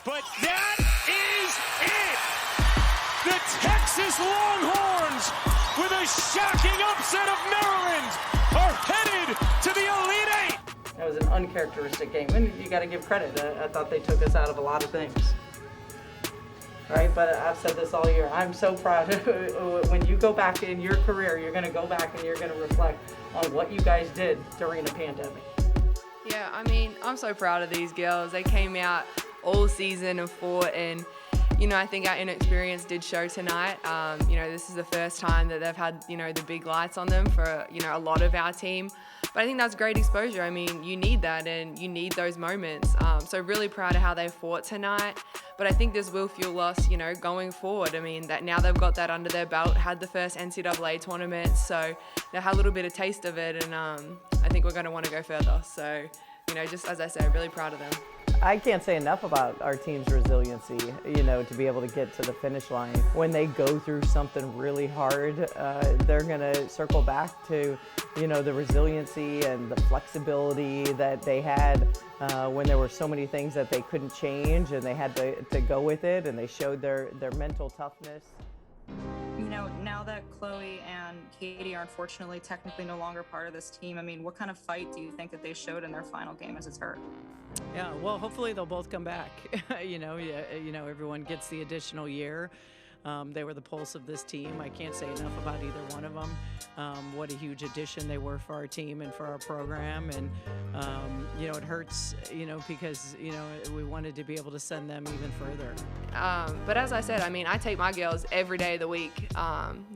But that is it! The Texas Longhorns, with a shocking upset of Maryland, are headed to the Elite Eight! It was an uncharacteristic game, and you got to give credit. I thought they took us out of a lot of things. Right, but I've said this all year. I'm so proud. When you go back in your career, you're going to go back and you're going to reflect on what you guys did during a pandemic. Yeah, I mean, I'm so proud of these girls. They came out all season and fought, and I think our inexperience did show tonight. This is the first time that they've had, the big lights on them for, a lot of our team. But I think that's great exposure. I mean, you need that, and you need those moments. So really proud of how they fought tonight. But I think this will fuel us, going forward. I mean, that now they've got that under their belt, had the first NCAA tournament, so they had a little bit of taste of it, and I think we're going to want to go further. So, just as I said, really proud of them. I can't say enough about our team's resiliency, to be able to get to the finish line. When they go through something really hard, they're going to circle back to, the resiliency and the flexibility that they had when there were so many things that they couldn't change, and they had to go with it, and they showed their mental toughness. Now that Chloe and Katie are unfortunately technically no longer part of this team, I mean, what kind of fight do you think that they showed in their final game as it's hurt? Yeah, well, hopefully they'll both come back. Everyone gets the additional year. They were the pulse of this team. I can't say enough about either one of them. What a huge addition they were for our team and for our program. And, it hurts, because, we wanted to be able to send them even further. But as I said, I mean, I take my girls every day of the week,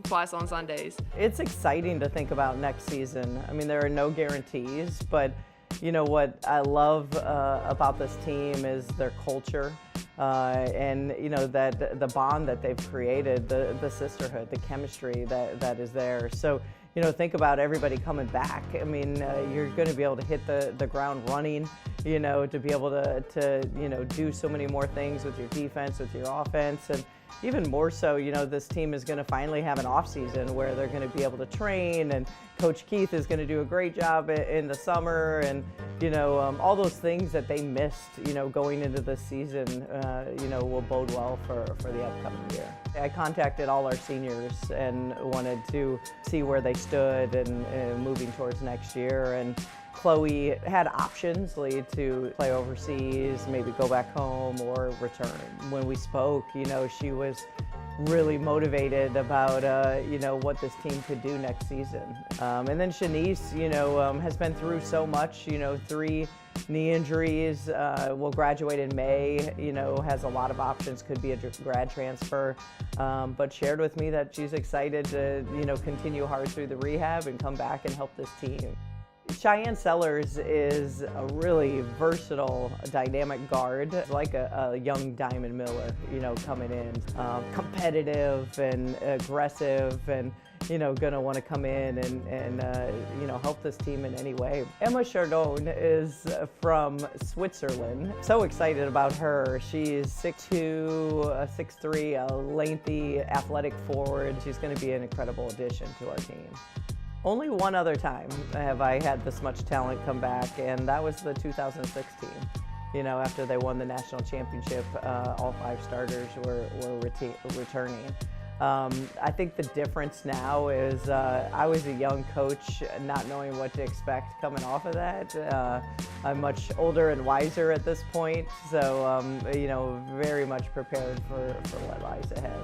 twice on Sundays. It's exciting to think about next season. I mean, there are no guarantees, but what I love about this team is their culture. And that the bond that they've created, the sisterhood, the chemistry that is there. So think about everybody coming back. I mean, you're going to be able to hit the ground running, to be able to do so many more things with your defense, with your offense, and even more so, this team is going to finally have an off season where they're going to be able to train, and Coach Keith is going to do a great job in the summer, and all those things that they missed, going into the season, will bode well for the upcoming year. I contacted all our seniors and wanted to see where they stood and moving towards next year. And Chloe had options to play overseas, maybe go back home or return. When we spoke, she was really motivated about, what this team could do next season. And then Shanice, has been through so much, 3 knee injuries, will graduate in May, has a lot of options, could be a grad transfer, but shared with me that she's excited to, continue hard through the rehab and come back and help this team. Cheyenne Sellers is a really versatile, dynamic guard, like a young Diamond Miller, coming in. Competitive and aggressive, and, gonna want to come in and help this team in any way. Emma Chardon is from Switzerland. So excited about her. She's 6'2", 6'3", a lengthy, athletic forward. She's going to be an incredible addition to our team. Only one other time have I had this much talent come back, and that was the 2016. After they won the national championship, all 5 starters were returning. I think the difference now is I was a young coach not knowing what to expect coming off of that. I'm much older and wiser at this point, so very much prepared for what lies ahead.